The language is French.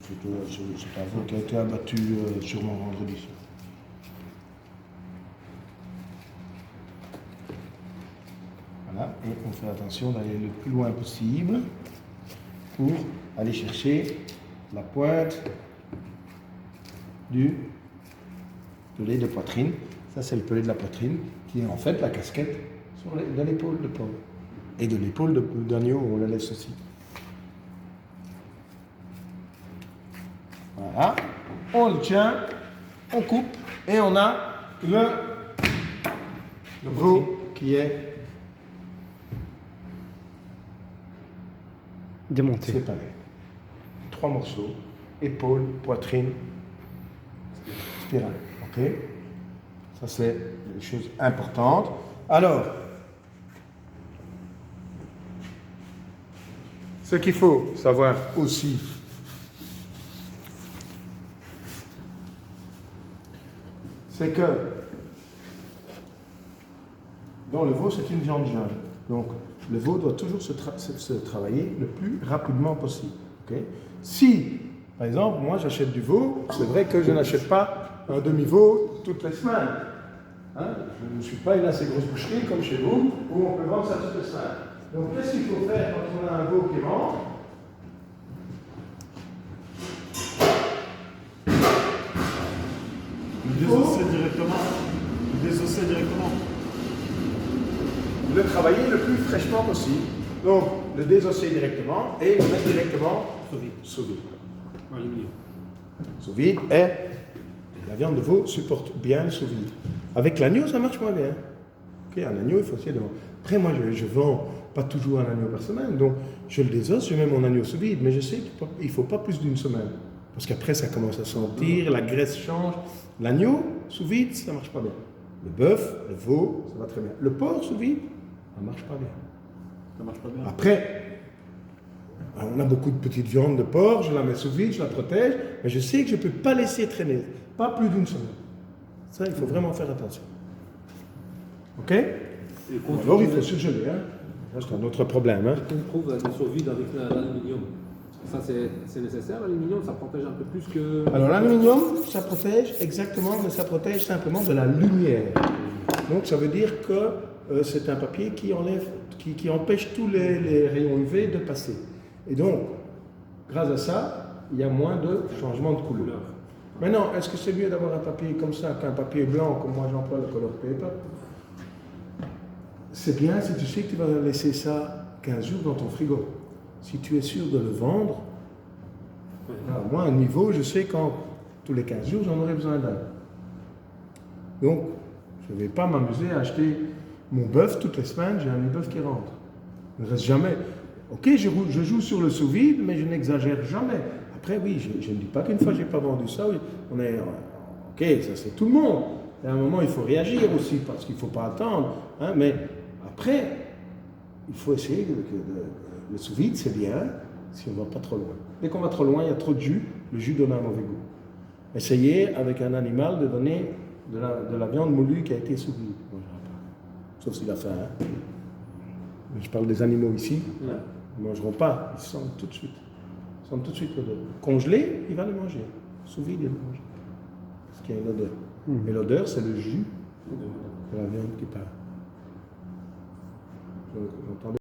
C'est un veau qui a été abattu sûrement vendredi. Voilà, et on fait attention d'aller le plus loin possible pour aller chercher la pointe du pelé de poitrine. Ça, c'est le pelé de la poitrine qui est en fait la casquette de l'épaule de porc. Et de l'épaule d'agneau, on la laisse aussi. Voilà, on le tient, on coupe et on a le veau qui est démonté. séparé. 3 morceaux, épaule, poitrine, spirale. Ok? Ça, c'est les choses importantes. Alors, ce qu'il faut savoir aussi, c'est que dans le veau, c'est une viande jeune. Donc, le veau doit toujours se travailler le plus rapidement possible. Okay? Si, par exemple, moi j'achète du veau, c'est vrai que je n'achète pas un demi-veau toutes les semaines. Hein? Je ne suis pas une assez grosse boucherie comme chez vous, où on peut vendre ça toutes les semaines. Donc, qu'est-ce qu'il faut faire quand on a un veau qui rentre? Désosser directement. Le travailler le plus fraîchement possible. Donc, le désosser directement et le mettre directement sous vide. Sous vide et la viande de veau supporte bien le sous vide. Avec l'agneau, ça marche moins bien. Okay, un agneau, il faut essayer de vendre. Après, moi, je vends pas toujours un agneau par semaine, donc je le désosse, je mets mon agneau sous vide, mais je sais qu'il ne faut pas plus d'une semaine. Parce qu'après, ça commence à sentir, la graisse change. L'agneau, sous vide, ça marche pas bien. Le bœuf, le veau, ça va très bien. Le porc, sous vide, ça marche pas bien. Ça marche pas bien. Après, on a beaucoup de petites viandes de porc, je la mets sous vide, je la protège, mais je sais que je ne peux pas laisser traîner, pas plus d'une semaine. Ça, il faut vraiment faire attention. Ok? Alors, il faut surgeler, hein? C'est un autre problème. Hein? On trouve la sous vide avec l'aluminium. Ça, c'est nécessaire, l'aluminium, ça protège un peu plus que... Alors, l'aluminium, ça protège exactement, mais ça protège simplement de la lumière. Donc, ça veut dire que c'est un papier qui enlève, qui empêche tous les rayons UV de passer. Et donc, grâce à ça, il y a moins de changement de couleur. Maintenant, est-ce que c'est mieux d'avoir un papier comme ça qu'un papier blanc, comme moi j'emploie le color paper? C'est bien si tu sais que tu vas laisser ça 15 jours dans ton frigo. Si tu es sûr de le vendre, moi, à un niveau, je sais qu'en tous les 15 jours, j'en aurai besoin d'un. Donc, je ne vais pas m'amuser à acheter mon bœuf toutes les semaines, j'ai un bœuf qui rentre. Je ne reste jamais. Ok, je joue sur le sous-vide, mais je n'exagère jamais. Après, oui, je ne dis pas qu'une fois je n'ai pas vendu ça, oui, ok, ça c'est tout le monde. Et à un moment, il faut réagir aussi, parce qu'il ne faut pas attendre. Hein, mais après, il faut essayer le sous-vide, c'est bien, si on ne va pas trop loin. Dès qu'on va trop loin, il y a trop de jus, le jus donne un mauvais goût. Essayez avec un animal de donner de la viande moulue qui a été sous vide. Bon, sauf s'il a faim. Hein. Mais je parle des animaux ici. Ouais. Ils ne mangeront pas, ils sentent tout de suite. Ils sentent tout de suite l'odeur. Congelé, il va le manger. Sous vide, il va le manger. Parce qu'il y a une odeur. Et l'odeur, c'est le jus de la viande qui part. J'entendais